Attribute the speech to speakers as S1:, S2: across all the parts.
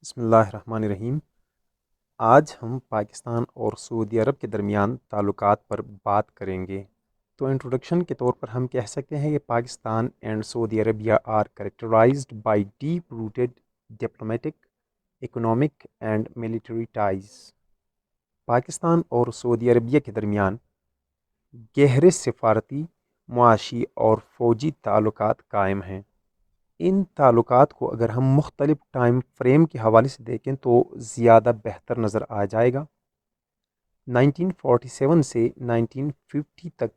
S1: بسم اللہ الرحمن الرحیم۔ آج ہم پاکستان اور سعودی عرب کے درمیان تعلقات پر بات کریں گے۔ تو انٹروڈکشن کے طور پر ہم کہہ سکتے ہیں کہ Pakistan and Saudi Arabia are characterised by deep rooted diplomatic, economic and military ties. Pakistan اور سعودی عربیہ کے درمیان گہرے سفارتی، معاشی اور فوجی تعلقات قائم ہیں۔ ان تعلقات کو اگر ہم مختلف ٹائم فریم کے حوالے سے دیکھیں تو زیادہ بہتر نظر آ جائے گا۔ 1947 سے 1950 تک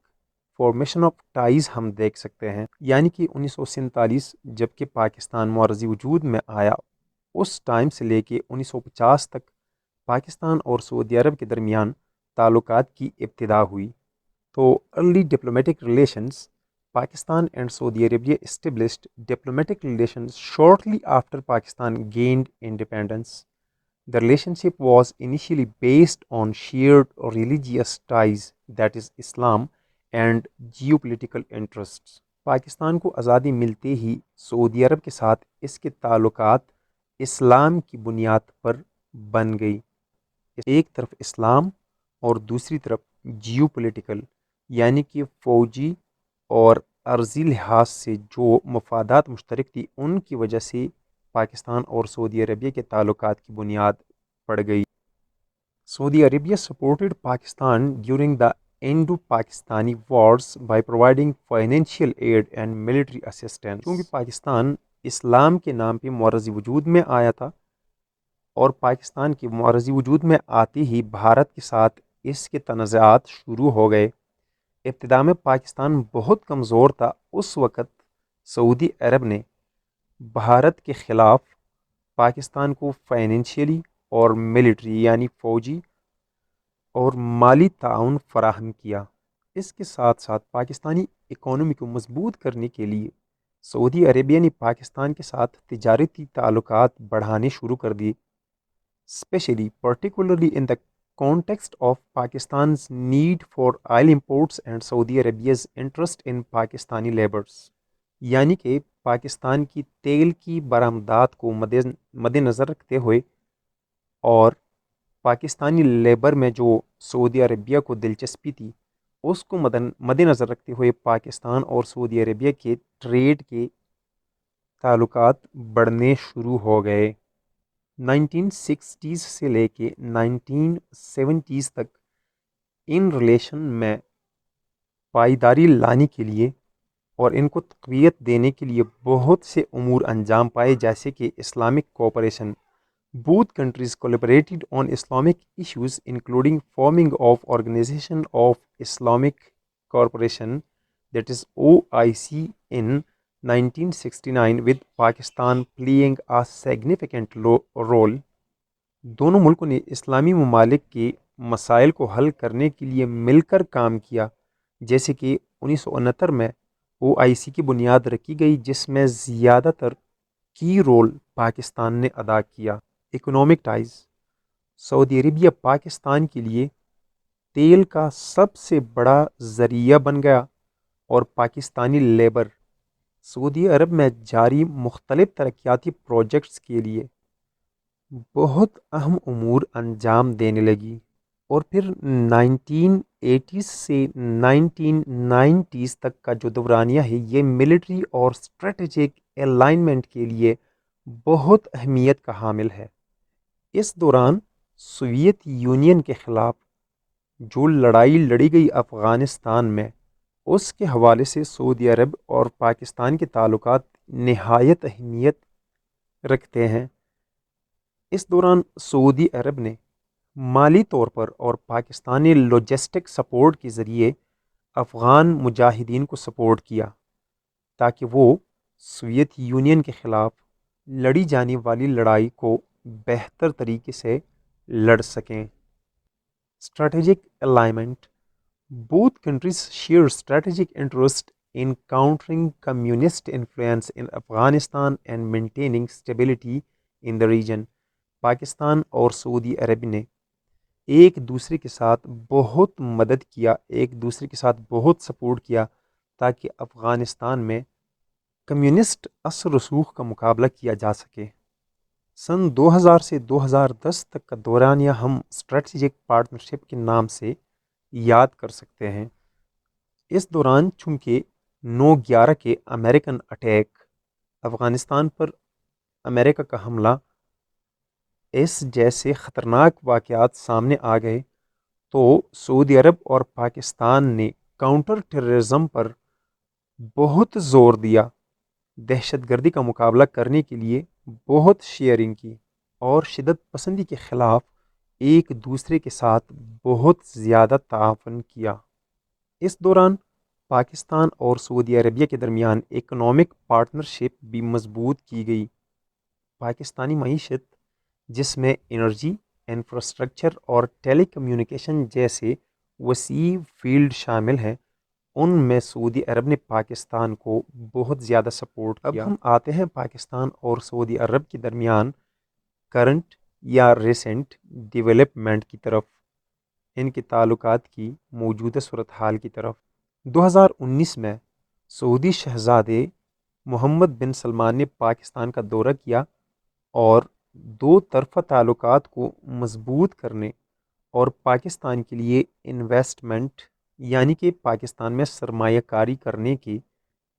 S1: فارمیشن آف ٹائز ہم دیکھ سکتے ہیں، یعنی کہ 1947 جب کہ پاکستان معرضی وجود میں آیا، اس ٹائم سے لے کے 1950 تک پاکستان اور سعودی عرب کے درمیان تعلقات کی ابتدا ہوئی۔ تو early diplomatic relations, Pakistan and Saudi Arabia established diplomatic relations shortly after Pakistan gained independence. The relationship was initially based on shared religious ties, that is Islam, and geopolitical interests. Pakistan کو آزادی ملتے ہی سعودی عرب کے ساتھ اس کے تعلقات اسلام کی بنیاد پر بن گئی۔ ایک طرف اسلام اور دوسری طرف جیو پولیٹیکل، یعنی کہ فوجی اور عرضی لحاظ سے جو مفادات مشترک تھی، ان کی وجہ سے پاکستان اور سعودی عربیہ کے تعلقات کی بنیاد پڑ گئی۔ Saudi Arabia supported Pakistan during the Indo Pakistani wars by providing financial aid and military assistance. کیونکہ پاکستان اسلام کے نام پہ معرضی وجود میں آیا تھا، اور پاکستان کے معرضی وجود میں آتے ہی بھارت کے ساتھ اس کے تنازعات شروع ہو گئے۔ ابتدا میں پاکستان بہت کمزور تھا، اس وقت سعودی عرب نے بھارت کے خلاف پاکستان کو فائنینشیلی اور ملٹری یعنی فوجی اور مالی تعاون فراہم کیا۔ اس کے ساتھ ساتھ پاکستانی اکانومی کو مضبوط کرنے کے لیے سعودی عربیہ نے پاکستان کے ساتھ تجارتی تعلقات بڑھانے شروع کر دیے، especially particularly in the context of Pakistan's need for oil imports and Saudi Arabia's interest in Pakistani laborers۔ یعنی کہ پاکستان کی تیل کی برآمدات کو مد نظر رکھتے ہوئے اور پاکستانی لیبر میں جو سعودی عربیہ کو دلچسپی تھی، اس کو مد نظر رکھتے ہوئے پاکستان اور سعودی عربیہ کے ٹریڈ کے تعلقات بڑھنے شروع ہو گئے۔ 1960s سے لے کے 1970s تک ان ریلیشن میں پائیداری لانے کے لیے اور ان کو تقویت دینے کے لیے بہت سے امور انجام پائے، جیسے کہ Islamic cooperation. Both countries collaborated on Islamic issues including forming of organisation of Islamic corporation, that is OIC in 1969 with Pakistan playing a significant role۔ دونوں ملکوں نے اسلامی ممالک کے مسائل کو حل کرنے کے لیے مل کر کام کیا، جیسے کہ 1969 میں OIC کی بنیاد رکھی گئی، جس میں زیادہ تر کی رول پاکستان نے ادا کیا۔ اکنامک ٹائز، سعودی عربیہ پاکستان کے لیے تیل کا سب سے بڑا ذریعہ بن گیا، اور پاکستانی لیبر سعودی عرب میں جاری مختلف ترقیاتی پروجیکٹس کے لیے بہت اہم امور انجام دینے لگی۔ اور پھر 1980s سے 1990s تک کا جو دورانیہ ہے، یہ ملٹری اور اسٹریٹجک الائنمنٹ کے لیے بہت اہمیت کا حامل ہے۔ اس دوران سوویت یونین کے خلاف جو لڑائی لڑی گئی افغانستان میں، اس کے حوالے سے سعودی عرب اور پاکستان کے تعلقات نہایت اہمیت رکھتے ہیں۔ اس دوران سعودی عرب نے مالی طور پر اور پاکستانی لاجسٹک سپورٹ کے ذریعے افغان مجاہدین کو سپورٹ کیا، تاکہ وہ سوویت یونین کے خلاف لڑی جانے والی لڑائی کو بہتر طریقے سے لڑ سکیں۔ Strategic alignment, both countries share strategic interest in countering communist influence in Afghanistan and maintaining stability in the region۔ Pakistan اور سعودی عرب نے ایک دوسرے کے ساتھ بہت مدد کیا، ایک دوسرے کے ساتھ بہت سپورٹ کیا، تاکہ افغانستان میں کمیونسٹ اثر رسوخ کا مقابلہ کیا جا سکے۔ سن 2000 سے 2010 تک کا دورانیہ ہم اسٹریٹجک پارٹنرشپ کے نام سے یاد کر سکتے ہیں۔ اس دوران چونکہ 9/11 کے امریکن اٹیک، افغانستان پر امریکہ کا حملہ، اس جیسے خطرناک واقعات سامنے آ گئے تو سعودی عرب اور پاکستان نے کاؤنٹر ٹیررزم پر بہت زور دیا، دہشت گردی کا مقابلہ کرنے کے لیے بہت شیئرنگ کی اور شدت پسندی کے خلاف ایک دوسرے کے ساتھ بہت زیادہ تعاون کیا۔ اس دوران پاکستان اور سعودی عربیہ کے درمیان اکنامک پارٹنرشپ بھی مضبوط کی گئی۔ پاکستانی معیشت، جس میں انرجی، انفراسٹرکچر اور ٹیلی کمیونیکیشن جیسے وسیع فیلڈ شامل ہیں، ان میں سعودی عرب نے پاکستان کو بہت زیادہ سپورٹ کیا۔ اب ہم آتے ہیں پاکستان اور سعودی عرب کے درمیان کرنٹ یا ریسنٹ ڈیولپمنٹ کی طرف، ان کے تعلقات کی موجودہ صورتحال کی طرف۔ 2019 میں سعودی شہزادے محمد بن سلمان نے پاکستان کا دورہ کیا اور دو طرفہ تعلقات کو مضبوط کرنے اور پاکستان کے لیے انویسٹمنٹ یعنی کہ پاکستان میں سرمایہ کاری کرنے کے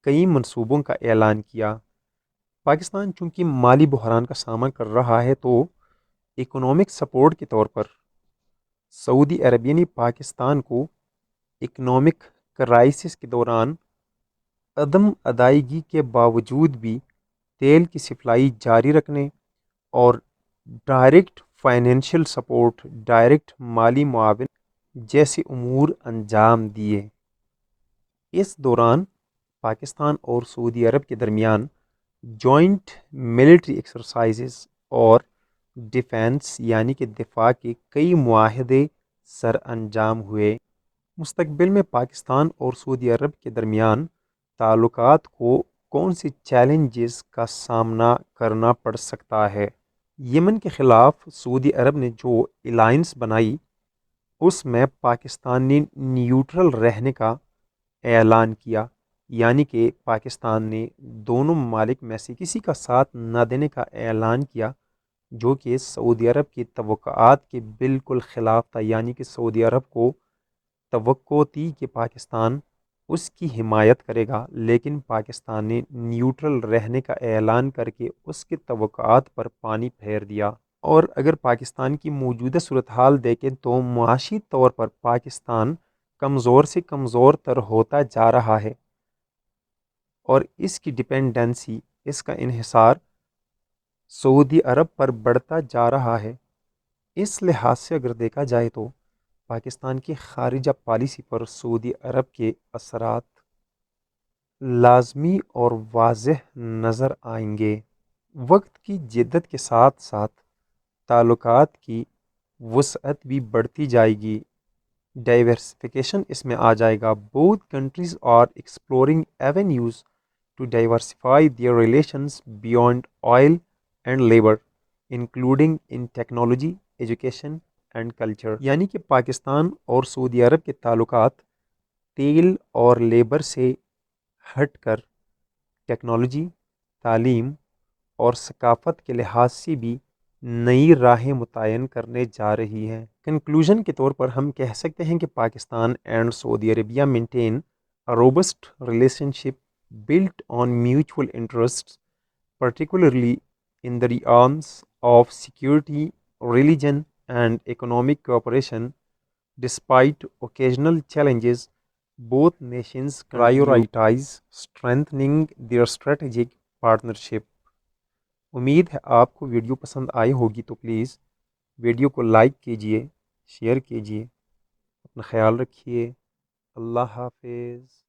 S1: کئی منصوبوں کا اعلان کیا۔ پاکستان چونکہ مالی بحران کا سامنا کر رہا ہے تو اکنامک سپورٹ کے طور پر سعودی عربیہ نے پاکستان کو اکنامک کرائسس کے دوران عدم ادائیگی کے باوجود بھی تیل کی سپلائی جاری رکھنے اور ڈائریکٹ فائنینشیل سپورٹ، ڈائریکٹ مالی معاون جیسے امور انجام دیے۔ اس دوران پاکستان اور سعودی عرب کے درمیان جوائنٹ ملٹری ایکسرسائزز اور ڈیفینس یعنی کہ دفاع کے کئی معاہدے سر انجام ہوئے۔ مستقبل میں پاکستان اور سعودی عرب کے درمیان تعلقات کو کون سے چیلنجز کا سامنا کرنا پڑ سکتا ہے؟ یمن کے خلاف سعودی عرب نے جو الائنس بنائی، اس میں پاکستان نے نیوٹرل رہنے کا اعلان کیا، یعنی کہ پاکستان نے دونوں ممالک میں سے کسی کا ساتھ نہ دینے کا اعلان کیا، جو کہ سعودی عرب کی توقعات کے بالکل خلاف تھا۔ یعنی کہ سعودی عرب کو توقع تھی کہ پاکستان اس کی حمایت کرے گا، لیکن پاکستان نے نیوٹرل رہنے کا اعلان کر کے اس کے توقعات پر پانی پھیر دیا۔ اور اگر پاکستان کی موجودہ صورتحال دیکھیں تو معاشی طور پر پاکستان کمزور سے کمزور تر ہوتا جا رہا ہے اور اس کی ڈپینڈنسی، اس کا انحصار سعودی عرب پر بڑھتا جا رہا ہے۔ اس لحاظ سے اگر دیکھا جائے تو پاکستان کی خارجہ پالیسی پر سعودی عرب کے اثرات لازمی اور واضح نظر آئیں گے۔ وقت کی جدت کے ساتھ ساتھ تعلقات کی وسعت بھی بڑھتی جائے گی، ڈائیورسفیکیشن اس میں آ جائے گا۔ Both countries are exploring avenues to diversify their relations beyond oil and labour, including in technology, education and culture. یعنی کہ پاکستان اور سعودی عرب کے تعلقات تیل اور لیبر سے ہٹ کر ٹیکنالوجی، تعلیم اور ثقافت کے لحاظ سے بھی نئی راہیں متعین کرنے جا رہی ہیں۔ کنکلوژن کے طور پر ہم کہہ سکتے ہیں کہ Pakistan and Saudi Arabia maintain a robust relationship built on mutual interests, particularly in the realms of security, religion, and economic cooperation. Despite occasional challenges, both nations prioritize strengthening their strategic partnership. امید ہے آپ کو ویڈیو پسند آئی ہوگی، تو please video کو like کیجئے، share کیجئے، اپنا خیال رکھیے۔ اللہ حافظ۔